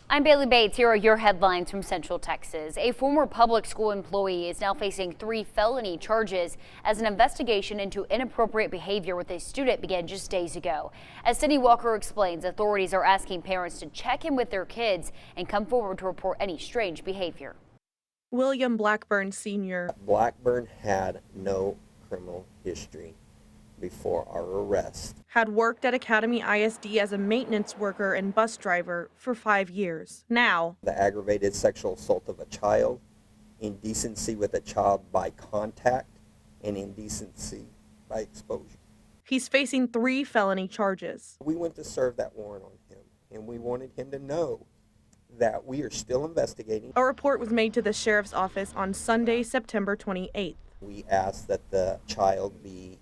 I'm Bailey Bates. Here are your headlines from Central Texas. A former public school employee is now facing 3 felony charges as an investigation into inappropriate behavior with a student began just days ago. As Cindy Walker explains, authorities are asking parents to check in with their kids and come forward to report any strange behavior. William Blackburn Sr. Blackburn had no criminal history before our arrest. Had worked at Academy ISD as a maintenance worker and bus driver for 5 years. Now, The aggravated sexual assault of a child, indecency with a child by contact, and indecency by exposure. he's facing 3 felony charges. We went to serve that warrant on him, and we wanted him to know that we are still investigating. A report was made to the sheriff's office on Sunday, September 28th. We asked that the child be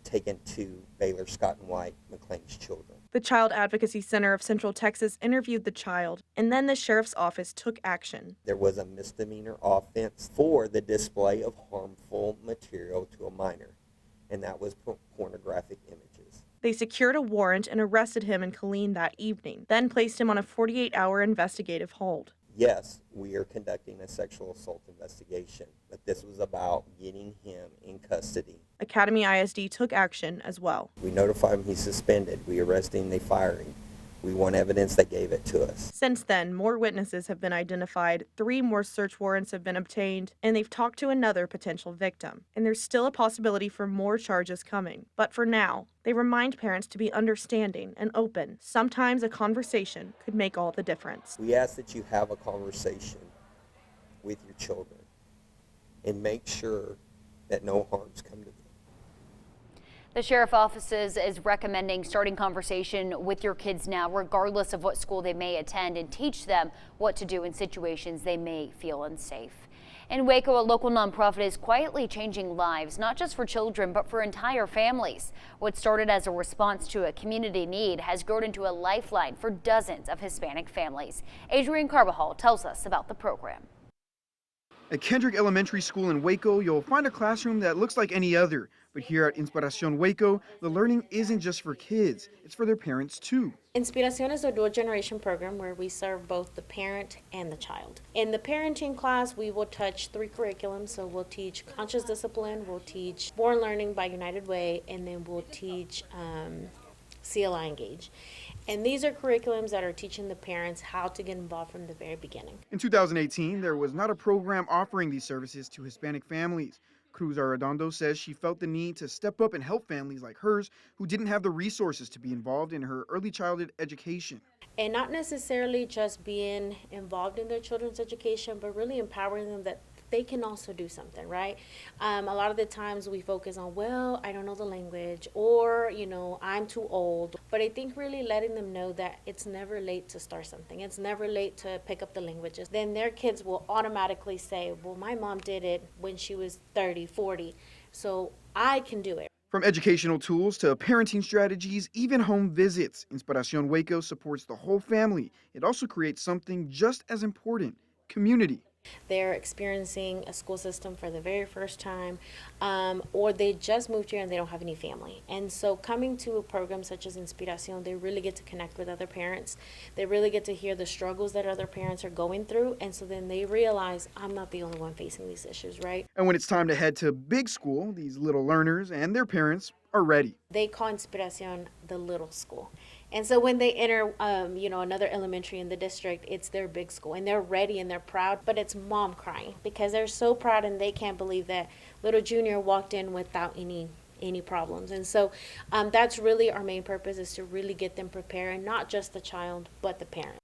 taken to Baylor Scott and White McLean's Children. The Child Advocacy Center of Central Texas interviewed the child, and then the sheriff's office took action. There was a misdemeanor offense for the display of harmful material to a minor, and that was pornographic images. They secured a warrant and arrested him in Killeen that evening, then placed him on a 48-hour investigative hold. Yes, we are conducting a sexual assault investigation, but this was about getting him in custody. Academy ISD took action as well. We notify him he's suspended. We arrest him, they fire him. We want evidence that gave it to us. Since then, more witnesses have been identified, 3 more search warrants have been obtained, and they've talked to another potential victim. And there's still a possibility for more charges coming. But for now, they remind parents to be understanding and open. Sometimes a conversation could make all the difference. We ask that you have a conversation with your children and make sure that no harms come to them. The sheriff's office is recommending starting conversation with your kids now, regardless of what school they may attend, and teach them what to do in situations they may feel unsafe. In Waco, a local nonprofit is quietly changing lives, not just for children, but for entire families. What started as a response to a community need has grown into a lifeline for dozens of Hispanic families. Adrian Carbajal tells us about the program. At Kendrick Elementary School in Waco, you'll find a classroom that looks like any other. But here at Inspiración Waco, the learning isn't just for kids, it's for their parents too. Inspiración is a dual generation program where we serve both the parent and the child. In the parenting class, we will touch 3 curriculums. So we'll teach conscious discipline, we'll teach Born Learning by United Way, and then we'll teach CLI Engage. And these are curriculums that are teaching the parents how to get involved from the very beginning. In 2018, there was not a program offering these services to Hispanic families. Cruz Arredondo says she felt the need to step up and help families like hers who didn't have the resources to be involved in her early childhood education. And not necessarily just being involved in their children's education, but really empowering them that they can also do something, right? A lot of the times we focus on, well, I don't know the language, or, I'm too old. But I think really letting them know that it's never late to start something. It's never late to pick up the languages. Then their kids will automatically say, well, my mom did it when she was 30, 40, so I can do it. From educational tools to parenting strategies, even home visits, Inspiración Waco supports the whole family. It also creates something just as important, community. They're experiencing a school system for the very first time, or they just moved here and they don't have any family. And so coming to a program such as Inspiración, they really get to connect with other parents. They really get to hear the struggles that other parents are going through. And so then they realize, I'm not the only one facing these issues, right? And when it's time to head to big school, these little learners and their parents are ready. They call Inspiración the little school. And so when they enter, another elementary in the district, it's their big school, and they're ready and they're proud, but it's mom crying because they're so proud and they can't believe that little Junior walked in without any problems. And so that's really our main purpose, is to really get them prepared, and not just the child, but the parent.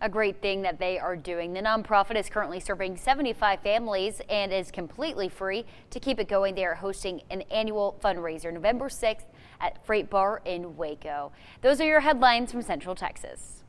A great thing that they are doing. The nonprofit is currently serving 75 families and is completely free. To keep it going, they are hosting an annual fundraiser November 6th at Freight Bar in Waco. Those are your headlines from Central Texas.